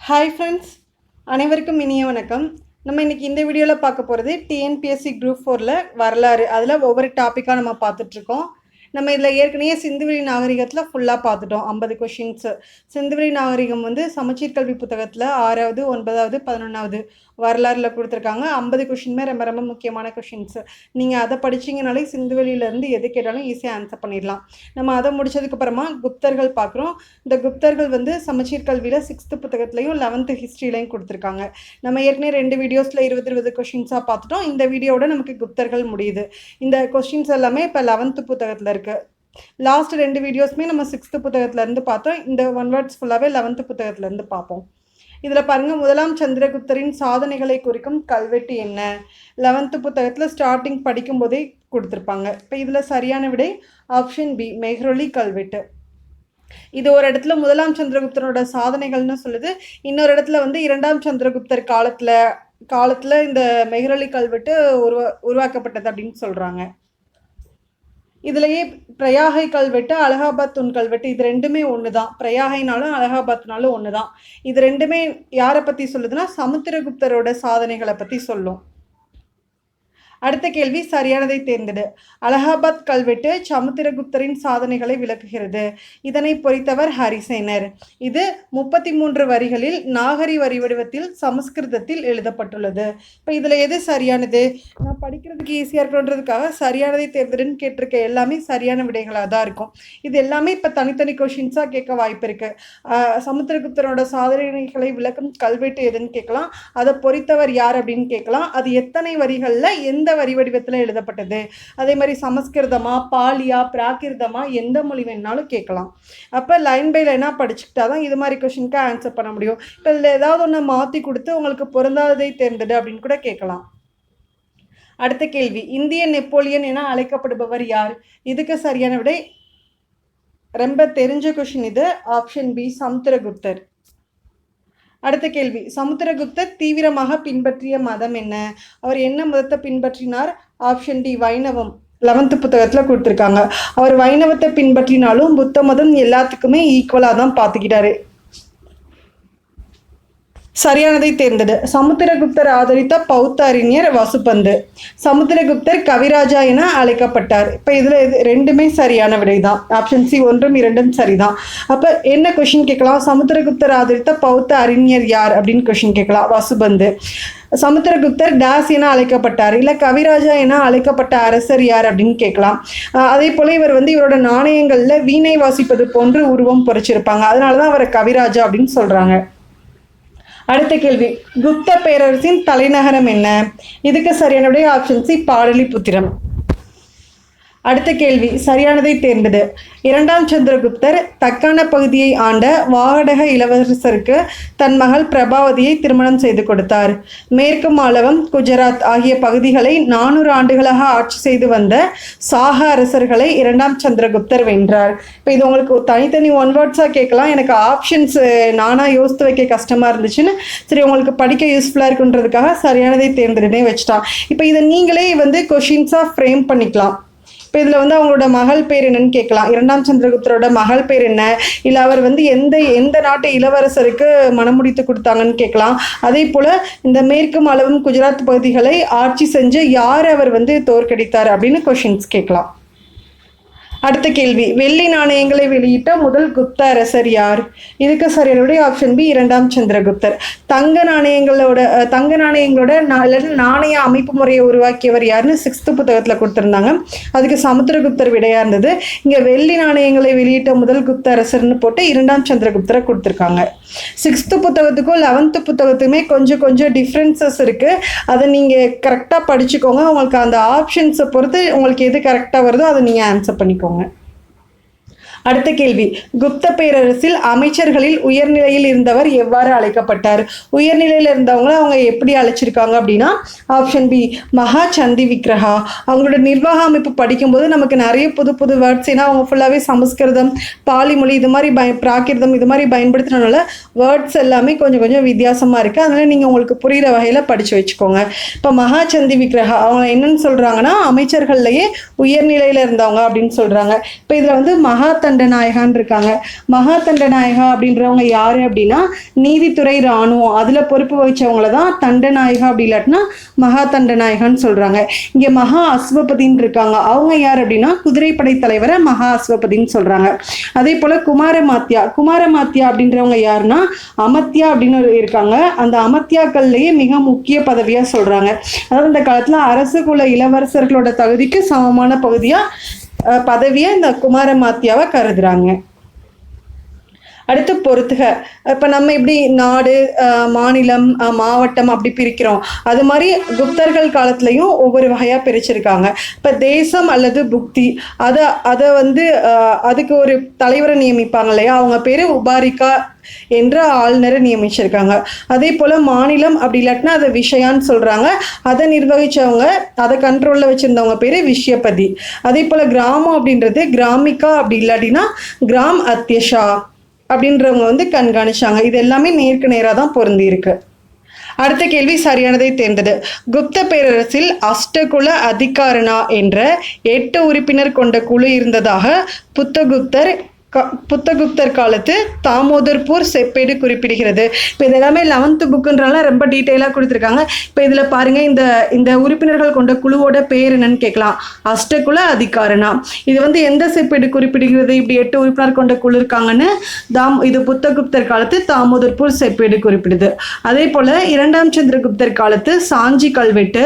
Hi friends, அனைவருக்கும் இனிய வணக்கம். நம்ம இன்றைக்கி இந்த வீடியோவில் பார்க்க போகிறது டிஎன்பிஎஸ்சி குரூப் 4ல் வரலாறு. அதில் ஒவ்வொரு டாப்பிக்காக நம்ம பார்த்துட்ருக்கோம். நம்ம இதில் ஏற்கனவே சிந்துவெளி நாகரிகத்தில் ஃபுல்லாக பார்த்துட்டோம். 50 கொஷின்ஸு. சிந்துவெளி நாகரிகம் சமச்சீர் கல்வி புத்தகத்தில் 6வது 9வது 11வது வரலாறில் கொடுத்துருக்காங்க. 50 கொஷினுமே ரொம்ப ரொம்ப முக்கியமான கொஷின்ஸு. நீங்கள் அதை படிச்சிங்கனாலே சிந்துவெளியிலேருந்து எது கேட்டாலும் ஈஸியாக ஆன்சர் பண்ணிடலாம். நம்ம அதை முடித்ததுக்கப்புறமா குப்தர்கள் பார்க்குறோம். இந்த குப்தர்கள் சமச்சீர் கல்வியில் 6th புத்தகத்துலையும் 11th ஹிஸ்ட்ரிலையும் கொடுத்துருக்காங்க. நம்ம ஏற்கனவே 2 வீடியோஸில் 20 கொஷின்ஸாக பார்த்துட்டோம். இந்த வீடியோவோட நமக்கு குப்தர்கள் முடியுது. இந்த கொஷின்ஸ் எல்லாமே இப்போ 11th புத்தகத்தில் இருக்குது. லாஸ்ட் 2 வீடியோஸுமே நம்ம 6th புத்தகத்துலேருந்து பார்த்தோம். இந்த 1 வேர்ட்ஸ் ஃபுல்லாகவே 11th புத்தகத்துலேருந்து பார்ப்போம். இதில் பாருங்கள், முதலாம் சந்திரகுப்தரின் சாதனைகளை குறிக்கும் கல்வெட்டு என்ன? 11th புத்தகத்தில் ஸ்டார்டிங் படிக்கும்போதே கொடுத்துருப்பாங்க. இப்போ இதில் சரியான விடை ஆப்ஷன் பி, மெஹ்ரொலி கல்வெட்டு. இது ஒரு இடத்துல முதலாம் சந்திரகுப்தரோட சாதனைகள்னு சொல்லுது. இன்னொரு இடத்துல 2ஆம் சந்திரகுப்தர் காலத்தில் இந்த மெஹ்ரொலி கல்வெட்டு உருவாக்கப்பட்டது அப்படின்னு சொல்கிறாங்க. இதுலேயே பிரயாகை கல்வெட்டு, அலகாபாத் தூண் கல்வெட்டு, இது ரெண்டுமே ஒன்று தான். பிரயாகைனாலும் அலகாபாத்னாலும் ஒன்று தான். இது ரெண்டுமே யாரை பற்றி சொல்லுதுன்னா சமுத்திரகுப்தரோட சாதனைகளை பற்றி சொல்லும். அடுத்த கேள்வி, சரியானதை தேர்ந்தெடு. அலகாபாத் கல்வெட்டு சமுத்திரகுப்தரின் சாதனைகளை விளக்குகிறது. இதனை பொறித்தவர் ஹரிசேனர். இது 33 வரிகளில் நாகரி வரி வடிவத்தில் சமஸ்கிருதத்தில் எழுதப்பட்டுள்ளது. இப்போ இதில் எது சரியானது? நான் படிக்கிறதுக்கு ஈஸியாக இருக்கணுன்றதுக்காக சரியானதை தேர்ந்தெடுன்னு கேட்டிருக்க எல்லாமே சரியான விடைகளாக தான் இருக்கும். இது எல்லாமே இப்போ தனித்தனி கொஷின்ஸாக கேட்க வாய்ப்பு இருக்குது. சமுத்திரகுப்தரோட சாதனைகளை விளக்கும் கல்வெட்டு எதுன்னு கேட்கலாம். அதை பொறித்தவர் யார் அப்படின்னு கேட்கலாம். அது எத்தனை வரிகளில் எந்த வரி வடிவத்தில் எழுதப்பட்டது? அதே மாதிரி சமஸ்கிருதமா, பாலியா, பிராகிருதமா, எந்த மொழி வேணாலும் கேட்கலாம். அப்போ லைன் பை லைனாக படிச்சுக்கிட்டா தான் இது மாதிரி கொஷினுக்கு ஆன்சர் பண்ண முடியும். இப்போ இதில் ஏதாவது ஒன்று மாற்றி கொடுத்து உங்களுக்கு பொருந்தாததை தேர்ந்தெடு அப்படின்னு கூட கேட்கலாம். அடுத்த கேள்வி, இந்திய நெப்போலியன் என அழைக்கப்படுபவர் யார்? இதுக்கு சரியான விடை ரொம்ப தெரிஞ்ச கொஷின் இது, ஆப்ஷன் பி, சமுத்திரகுப்தர். அடுத்த கேள்வி, சமுத்திரகுப்தர் தீவிரமாக பின்பற்றிய மதம் என்ன? அவர் என்ன மதத்தை பின்பற்றினார்? ஆப்ஷன் டி, வைணவம். 11th புத்தகத்தில் கொடுத்துருக்காங்க. அவர் வைணவத்தை பின்பற்றினாலும் புத்த மதம் எல்லாத்துக்குமே ஈக்குவலாக தான் பார்த்துக்கிட்டாரு. சரியானதை தேர்ந்தெடு. சமுத்திரகுப்தர் ஆதரித்த பௌத்த அறிஞர் வசுபந்து. சமுத்திரகுப்தர் கவிராஜா என அழைக்கப்பட்டார். இப்போ இதில் ரெண்டுமே சரியான விடை தான். ஆப்ஷன் சி 1ம் 2ம் சரிதான். அப்போ என்ன கொஷின் கேட்கலாம்? சமுத்திரகுப்தர் ஆதரித்த பௌத்த அறிஞர் யார் அப்படின்னு கொஷின் கேட்கலாம். வசுபந்து. சமுத்திரகுப்தர் டாஸ் என அழைக்கப்பட்டார், இல்லை கவிராஜா என அழைக்கப்பட்ட அரசர் யார் அப்படின்னு கேட்கலாம். அதே போல் இவர் இவரோட நாணயங்களில் வீணை வாசிப்பது போன்று உருவம் பொறிச்சிருப்பாங்க. அதனால தான் அவரை கவிராஜா அப்படின்னு சொல்கிறாங்க. அடுத்த கேள்வி, குப்த பேரரசின் தலைநகரம் என்ன? இதுக்கு சரியான விடை ஆப்ஷன் சி, பாடலிபுத்திரம். அடுத்த கேள்வி, சரியானதை தேர்ந்தெடு. 2ஆம் சந்திரகுப்தர் தக்கான பகுதியை ஆண்ட வாகடக இளவரசருக்கு தன் மகள் பிரபாவதியை திருமணம் செய்து கொடுத்தார். மேற்கு மாலவம், குஜராத் ஆகிய பகுதிகளை 400 ஆண்டுகளாக ஆட்சி செய்து வந்த சாக அரசர்களை 2ஆம் சந்திரகுப்தர் வென்றார். இப்போ இது உங்களுக்கு தனித்தனி 1 வேர்ட்ஸாக கேட்கலாம். எனக்கு ஆப்ஷன்ஸ் நானாக யோசித்து வைக்க கஷ்டமாக இருந்துச்சுன்னு சரி உங்களுக்கு படிக்க யூஸ்ஃபுல்லாக இருக்குன்றதுக்காக சரியானதை தேர்ந்தெடுனே வச்சுட்டான். இப்போ இதை நீங்களே கொஷின்ஸாக ஃப்ரேம் பண்ணிக்கலாம். இப்போ இதில் அவங்களோட மகள் பேர் என்னன்னு கேட்கலாம். 2ஆம் சந்திரகுப்தரோட மகள் பேர் என்ன? இல்லை அவர் எந்த நாட்டு இளவரசருக்கு மணமுடித்து கொடுத்தாங்கன்னு கேட்கலாம். அதே போல் இந்த மேற்கு மாலவம், குஜராத் பகுதிகளை ஆட்சி செஞ்சு யார் அவர் தோற்கடித்தார் அப்படின்னு கொஷின்ஸ் கேட்கலாம். அடுத்த கேள்வி, வெள்ளி நாணயங்களை வெளியிட்ட முதல் குப்த அரசர் யார்? இதுக்கு சரியான விடை ஆப்ஷன் பி, 2ஆம் சந்திரகுப்தர். தங்க நாணயங்களோட நாணய அமைப்பு முறையை உருவாக்கியவர் யாருன்னு 6th புத்தகத்தில் கொடுத்துருந்தாங்க. அதுக்கு சமுத்திரகுப்தர் விடையாக இருந்தது. இங்கே வெள்ளி நாணயங்களை வெளியிட்ட முதல் குப்த அரசர்னு போட்டு 2ஆம் சந்திரகுப்தரை கொடுத்துருக்காங்க. 6th புத்தகத்துக்கும் 11th புத்தகத்துக்குமே கொஞ்சம் டிஃப்ரென்சஸ் இருக்குது. அதை நீங்கள் கரெக்டாக படிச்சுக்கோங்க. உங்களுக்கு அந்த ஆப்ஷன்ஸை பொறுத்து உங்களுக்கு எது கரெக்டாக வருதோ அதை நீங்கள் ஆன்சர் பண்ணிக்கோங்க. அடுத்த கேள்வி, குப்த பேரரசில் அமைச்சர்களில் உயர்நிலையில் இருந்தவர் எவ்வாறு அழைக்கப்பட்டார்? உயர்நிலையில் இருந்தவங்களை அவங்க எப்படி அழைச்சிருக்காங்க அப்படின்னா ஆப்ஷன் பி, மகா சந்தி விக்ரஹா. அவங்களோட நிர்வாக அமைப்பு படிக்கும்போது நமக்கு நிறைய புது வேர்ட்ஸ், ஏன்னா அவங்க ஃபுல்லாகவே சமஸ்கிருதம், பாலி மொழி, இது மாதிரி பிராகிருதம் இது மாதிரி பயன்படுத்தினால வேர்ட்ஸ் எல்லாமே கொஞ்சம் வித்தியாசமாக இருக்குது. அதனால் நீங்கள் உங்களுக்கு புரிகிற வகையில் படித்து வச்சுக்கோங்க. இப்போ மகா சந்தி விக்ரஹா அவங்க என்னன்னு சொல்கிறாங்கன்னா அமைச்சர்கள்லேயே உயர்நிலையில் இருந்தவங்க அப்படின்னு சொல்கிறாங்க. இப்போ இதில் மகாத்தன் தண்டநாயகான்னு இருக்காங்க. மகா தண்டநாயகா அப்படின்றவங்க யாரு அப்படின்னா நீதித்துறை இராணுவம் அதில் பொறுப்பு வகிச்சவங்கள தான் தண்டநாயகா அப்படி இல்லாட்டினா மகா தண்டநாயகான்னு சொல்றாங்க. இங்க மகா அஸ்வபதின்னு இருக்காங்க. அவங்க யார் அப்படின்னா குதிரைப்படை தலைவரை மகா அஸ்வபதின்னு சொல்றாங்க. அதே போல குமாரமாத்தியா அப்படின்றவங்க யாருன்னா அமத்தியா அப்படின்னு இருக்காங்க. அந்த அமத்தியாக்கள்லயே மிக முக்கிய பதவியா சொல்றாங்க. அதாவது இந்த காலத்துல அரசு குல இளவரசர்களோட தகுதிக்கு சமமான பதவியா இந்த குமாரமாத்தியாவை கருதுறாங்க. அடுத்து பொறுத்துக. இப்போ நம்ம இப்படி நாடு, மாநிலம், மாவட்டம் அப்படி பிரிக்கிறோம். அது மாதிரி குப்தர்கள் காலத்துலையும் ஒவ்வொரு வகையாக பிரிச்சிருக்காங்க. இப்போ தேசம் அல்லது புக்தி அதை வந்து அதுக்கு ஒரு தலைவரை நியமிப்பாங்க இல்லையா, அவங்க பேர் உபாரிகா என்ற ஆளுநரை நியமிச்சிருக்காங்க. அதே போல் மாநிலம் அப்படி இல்லாட்டினா அதை விஷயான்னு சொல்கிறாங்க. அதை நிர்வகித்தவங்க, அதை கண்ட்ரோலில் வச்சுருந்தவங்க பேர் விஷயபதி. அதே போல் கிராமம் அப்படின்றது கிராமிகா அப்படி இல்லாட்டினா கிராம் அத்தியஷா அப்படின்றவங்க வந்து கண்காணிச்சாங்க. இது எல்லாமே நேருக்கு நேராக தான் பொருந்தி இருக்கு. அடுத்த கேள்வி சரியானதை தேர்ந்தது. குப்த பேரரசில் அஷ்டகுல அதிகாரணா என்ற 8 உறுப்பினர் கொண்ட குழு இருந்ததாக புத்தகுப்தர் காலத்து தாமோதர்பூர் செப்பேடு குறிப்பிடுகிறது. இப்போ இது எல்லாமே 11th புக்குன்றனால ரொம்ப டீட்டெயிலாக கொடுத்துருக்காங்க. இப்போ இதில் பாருங்க, இந்த உறுப்பினர்கள் கொண்ட குழுவோட பேர் என்னன்னு கேட்கலாம். அஷ்டகுல அதிகாரணா. இது வந்து எந்த செப்பேடு குறிப்பிடுகிறது? இப்படி 8 உறுப்பினர் கொண்ட குழு இருக்காங்கன்னு இது புத்தகுப்தர் காலத்து தாமோதர்பூர் செப்பேடு குறிப்பிடுது. அதே போல 2ஆம் சந்திரகுப்தர் காலத்து சாஞ்சி கல்வெட்டு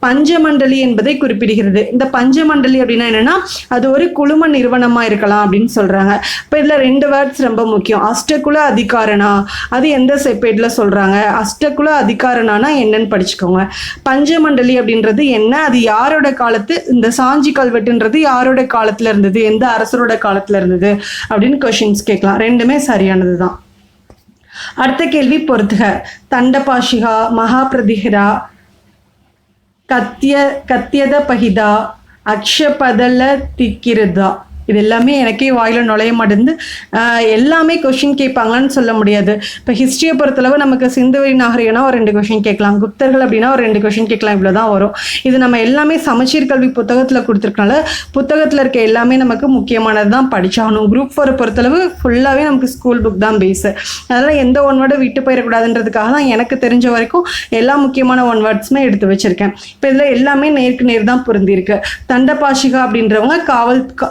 பஞ்சமண்டலி என்பதை குறிப்பிடுகிறது. இந்த பஞ்சமண்டலி அப்படின்னா என்னன்னா அது ஒரு குழும நிறுவனமா இருக்கலாம் அப்படின்னு சொல்றாங்க. இப்போ இதில் 2 வேர்ட்ஸ் ரொம்ப முக்கியம். அஷ்டகுல அதிகாரணா அது எந்த செப்பேட்ல சொல்றாங்க? அஷ்டகுல அதிகாரணானா என்னன்னு படிச்சுக்கோங்க. பஞ்சமண்டலி அப்படின்றது என்ன, அது யாரோட காலத்து, இந்த சாஞ்சி கல்வெட்டுன்றது யாரோட காலத்துல இருந்தது, எந்த அரசரோட காலத்துல இருந்தது அப்படின்னு கொஸ்டின்ஸ் கேட்கலாம். ரெண்டுமே சரியானது தான். அடுத்த கேள்வி பொறுத்துக. தண்டபாஷிகா, மகாபிரதிகரா, கத்தியத பகிதா, அக்ஷபதல திக்கிருதா. இது எல்லாமே எனக்கே வாயில நுழைய மாட்டேங்குது. எல்லாமே கொஷின் கேட்பாங்களான்னு சொல்ல முடியாது. இப்போ ஹிஸ்ட்ரியை பொறுத்தளவு நமக்கு சிந்துவெளி நாகரிகம்னா ஒரு 2 கொஷின் கேட்கலாம், குப்தர்கள் அப்படின்னா ஒரு 2 கொஷின் கேட்கலாம், இவ்வளோதான் வரும். இது நம்ம எல்லாமே சமச்சீர் கல்வி புத்தகத்தில் கொடுத்துருக்கனால புத்தகத்தில் இருக்க எல்லாமே நமக்கு முக்கியமானது தான் படிச்சாகணும். குரூப் 4 பொறுத்தளவு ஃபுல்லாகவே நமக்கு ஸ்கூல் புக் தான் பேஸு. அதனால் எந்த 1 வேர்டை விட்டு போயிடக்கூடாதுன்றதுக்காக தான் எனக்கு தெரிஞ்ச வரைக்கும் எல்லா முக்கியமான 1 வேர்ட்ஸுமே எடுத்து வச்சிருக்கேன். இப்போ இதில் எல்லாமே நேருக்கு நேர் தான் பொருந்திருக்கு. தண்டபாஷிகா அப்படின்றவங்க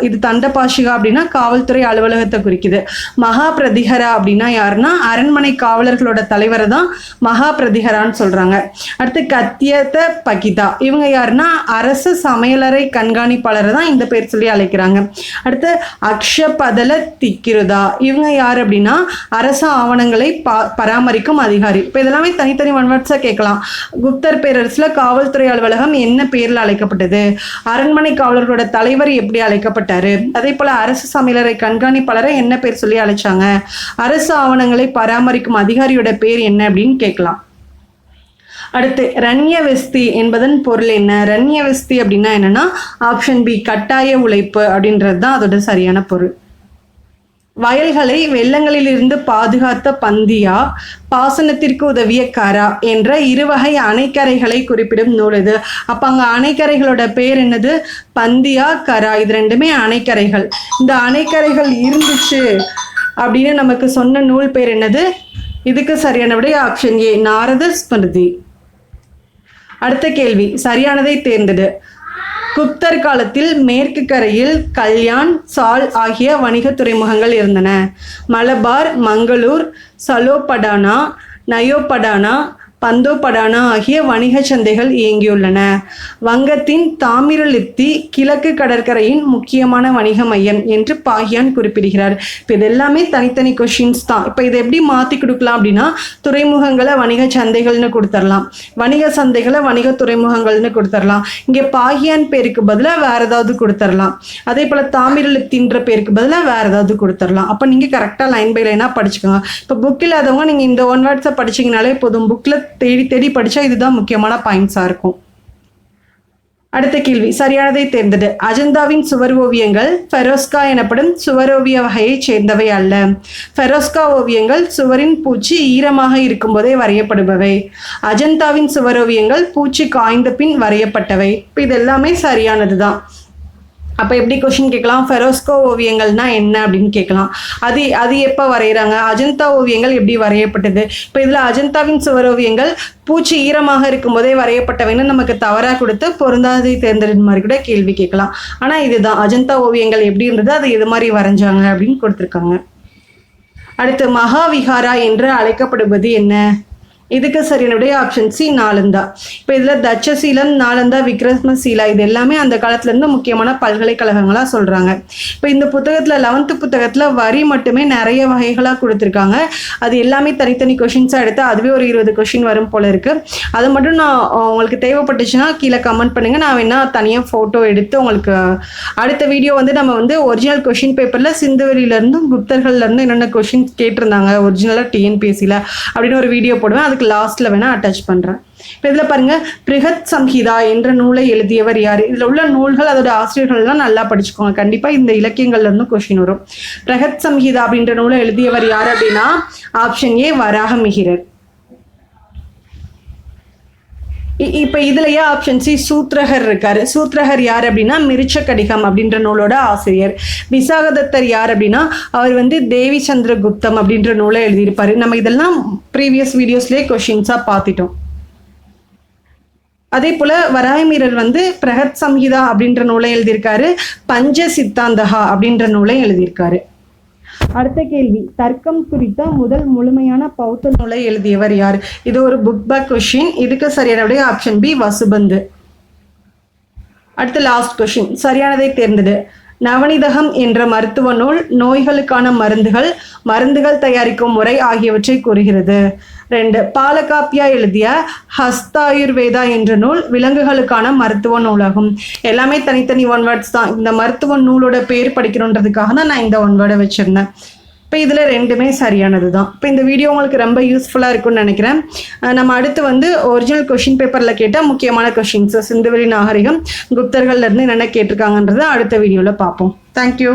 இது தண்டபாஷிகா அப்படின்னா காவல்துறை அலுவலகத்தை குறிக்குது. மகா பிரதிகரா அப்படின்னா யாருன்னா அரண்மனை காவலர்களோட தலைவரை தான் மகா பிரதிகரான்னு சொல்றாங்க. அடுத்து கத்தியத பகிதா, இவங்க யாருன்னா அரசு சமையலறை கண்காணிப்பாளரை தான் இந்த பேர் சொல்லி அழைக்கிறாங்க. அடுத்து அக்ஷபதல திக்கிருதா, இவங்க யார் அப்படின்னா அரசு ஆவணங்களை பராமரிக்கும் அதிகாரி. இப்போ இதெல்லாமே தனித்தனி 1 வேர்ட்ஸா கேட்கலாம். குப்தர் பேரரசுல காவல்துறை அலுவலகம் என்ன பேர்ல அழைக்கப்பட்டது, அரண்மனை காவலர்களோட தலைவர் எப்படி அழைக்கப்பட்டாரு, அதே போல அரசு சமையலறை கண்காணிப்பாளரை என்ன பேர் சொல்லி அழைச்சாங்க, அரசு ஆவணங்களை பராமரிக்கும் அதிகாரியோட பேர் என்ன அப்படின்னு கேட்கலாம். அடுத்து ரண்யவஸ்தி என்பதன் பொருள் என்ன? ரண்யவஸ்தி அப்படின்னா என்னன்னா ஆப்ஷன் பி கட்டாய உழைப்பு அப்படின்றது தான் அதோட சரியான பொருள். வயல்களை வெள்ளங்களிலிருந்து பாதுகாத்த பந்தியா, பாசனத்திற்கு உதவிய கரா என்ற 2 வகை அணைக்கரைகளை குறிப்பிடும் நூல் இது. அப்ப அங்க அணைக்கரைகளோட பேர் என்னது? பந்தியா, கரா. இது 2மே அணைக்கரைகள். இந்த அணைக்கரைகள் இருந்துச்சு அப்படின்னு நமக்கு சொன்ன நூல் பேர் என்னது? இதுக்கு சரியான விடை ஆப்ஷன் ஏ, நாரத ஸ்மிருதி. அடுத்த கேள்வி சரியானதை தேர்ந்தெடு. குப்தர் காலத்தில் மேற்கு கரையில் கல்யாண், சால் ஆகிய வணிக துறைமுகங்கள் இருந்தன. மலபார், மங்களூர், சலோபடானா, நயோபடானா, பந்தோபடானா ஆகிய வணிக சந்தைகள் இயங்கியுள்ளன. வங்கத்தின் தாமிரலிப்தி கிழக்கு கடற்கரையின் முக்கியமான வணிக மையம் என்று பாகியான் குறிப்பிடுகிறார். இப்போ இது எல்லாமே தனித்தனி கொஷின்ஸ் தான். இப்போ இதை எப்படி மாற்றி கொடுக்கலாம் அப்படின்னா துறைமுகங்களை வணிக சந்தைகள்னு கொடுத்துடலாம், வணிக சந்தைகளை வணிக துறைமுகங்கள்னு கொடுத்துடலாம். இங்கே பாகியான் பேருக்கு பதிலாக வேற ஏதாவது கொடுத்துடலாம். அதே போல் தாமிரலிப்தின்ற பேருக்கு பதிலாக வேற ஏதாவது கொடுத்துடலாம். அப்போ நீங்கள் கரெக்டாக லைன் பை லைனாக படிச்சுக்கோங்க. இப்போ புக் இல்லாதவங்க நீங்கள் இந்த 1 வேர்ட்ஸை படிச்சிங்கனாலே போதும். புக்கில் தேடி படிச்சா இதுதான் முக்கியமான பாயிண்ட்ஸா இருக்கும். அடுத்த கேள்வி சரியானதை தேர்ந்தெடு. அஜந்தாவின் சுவர் ஓவியங்கள் ஃபெரோஸ்கா எனப்படும் சுவரோவிய வகையை சேர்ந்தவை அல்ல. ஃபெரோஸ்கா ஓவியங்கள் சுவரின் பூச்சி ஈரமாக இருக்கும் போதே வரையப்படுபவை. அஜந்தாவின் சுவரோவியங்கள் பூச்சி காய்ந்த பின் வரையப்பட்டவை. இப்போ இது எல்லாமே சரியானது தான். அப்போ எப்படி கொஷின் கேட்கலாம், ஃபெரோஸ்கோ ஓவியங்கள்னா என்ன அப்படின்னு கேட்கலாம். அது எப்போ வரைகிறாங்க, அஜந்தா ஓவியங்கள் எப்படி வரையப்பட்டது. இப்போ இதில் அஜந்தாவின் சுவரோவியங்கள் பூச்சி ஈரமாக இருக்கும்போதே வரையப்பட்டவைன்னு நமக்கு தவறாக கொடுத்து பொருந்தாதை தேர்ந்தெடுத்த மாதிரி கூட கேள்வி கேட்கலாம். ஆனால் இதுதான் அஜந்தா ஓவியங்கள் எப்படி இருந்தது, அது எது மாதிரி வரைஞ்சாங்க அப்படின்னு கொடுத்துருக்காங்க. அடுத்து மகாவிஹாரா என்று அழைக்கப்படுவது என்ன. இதுக்கு சரியானுடைய ஆப்ஷன் சி நாலந்தா. இப்போ இதில் தட்சசீலம், நாலந்தா, விக்ரமசீலா இது எல்லாமே அந்த காலத்துலேருந்து முக்கியமான பல்கலைக்கழகங்களாக சொல்கிறாங்க. இப்போ இந்த புத்தகத்தில் 11th புத்தகத்தில் வரி மட்டுமே நிறைய வகைகளாக கொடுத்துருக்காங்க. அது எல்லாமே தனித்தனி கொஷின்ஸாக எடுத்து அதுவே ஒரு 20 கொஷின் வரும் போல இருக்குது. அது மட்டும் நான் உங்களுக்கு தேவைப்பட்டுச்சுன்னா கீழே கமெண்ட் பண்ணுங்கள். நான் வேணா தனியாக ஃபோட்டோ எடுத்து உங்களுக்கு அடுத்த வீடியோ நம்ம ஒரிஜினல் கொஷின் பேப்பரில் சிந்துவெளியிலேருந்தும் குப்தர்கள்லேருந்து என்னென்ன கொஷின் கேட்டிருந்தாங்க ஒரிஜினலாக டிஎன்பிஎஸ்சியில் அப்படின்னு ஒரு வீடியோ போடுவேன். அதுக்கு லாஸ்ட்ல வேணா அட்டாச் பண்றேன். இப்போ இதில் பாருங்க, பிருகத் சம்ஹிதா என்ற நூலை எழுதியவர் யார். இதில் உள்ள நூல்கள் அதோட ஆசிரியர்கள்லாம் நல்லா படிச்சுக்கோங்க. கண்டிப்பாக இந்த இலக்கியங்கள்ல இருந்து கொஸ்டின் வரும். பிருகத் சம்ஹிதா அப்படின்ற நூலை எழுதியவர் யார் அப்படின்னா ஆப்ஷன் ஏ வராகமிஹிரர். இப்போ இதுலயே ஆப்ஷன் சி சூத்ரகர் இருக்காரு. சூத்ரகர் யார் அப்படின்னா மிருச்ச கடிகம் அப்படின்ற நூலோட ஆசிரியர். விசாகதத்தர் யார் அப்படின்னா அவர் தேவி சந்திரகுப்தம் அப்படின்ற நூலை எழுதியிருப்பாரு. நம்ம இதெல்லாம் ப்ரீவியஸ் வீடியோஸ்லேயே கொஷின்ஸாக பார்த்துட்டோம். அதே போல வராகமிஹிரர் பிரகத் சம்ஹிதா அப்படின்ற நூலை எழுதியிருக்காரு. பஞ்ச சித்தாந்தகா அப்படின்ற நூலை எழுதியிருக்காரு. அடுத்த கேள்வி, தர்க்கம் குறித்த முதல் முழுமையான பௌத்த நூலை எழுதியவர் யார். இது ஒரு புக் பேக் கொஷின். இதுக்கு சரியான ஆப்ஷன் பி வசுபந்து. அடுத்த லாஸ்ட் கொஷின், சரியானதை தேர்ந்தெடு. நவனிதகம் என்ற மருத்துவ நூல் நோய்களுக்கான மருந்துகள் தயாரிக்கும் முறை ஆகியவற்றை கூறுகிறது. 2. பாலகாப்பியா எழுதிய ஹஸ்தாயுர்வேதா என்ற நூல் விலங்குகளுக்கான மருத்துவ நூலாகும். எல்லாமே தனித்தனி ஒன் வேர்ட்ஸ் தான். இந்த மருத்துவ நூலோட பேர் படிக்கணுன்றதுக்காக தான் நான் இந்த ஒன் வேர்டை வச்சிருந்தேன். இப்போ இதில் ரெண்டுமே சரியானது தான். இப்போ இந்த வீடியோ உங்களுக்கு ரொம்ப யூஸ்ஃபுல்லாக இருக்கும்னு நினைக்கிறேன். நம்ம அடுத்து ஒரிஜினல் கொஷின் பேப்பரில் கேட்டால் முக்கியமான கொஷின்ஸ் சிந்துவெளி நாகரிகம் குப்தர்கள்லேருந்து என்னென்ன கேட்டிருக்காங்கன்றதை அடுத்த வீடியோவில் பார்ப்போம். தேங்க்யூ.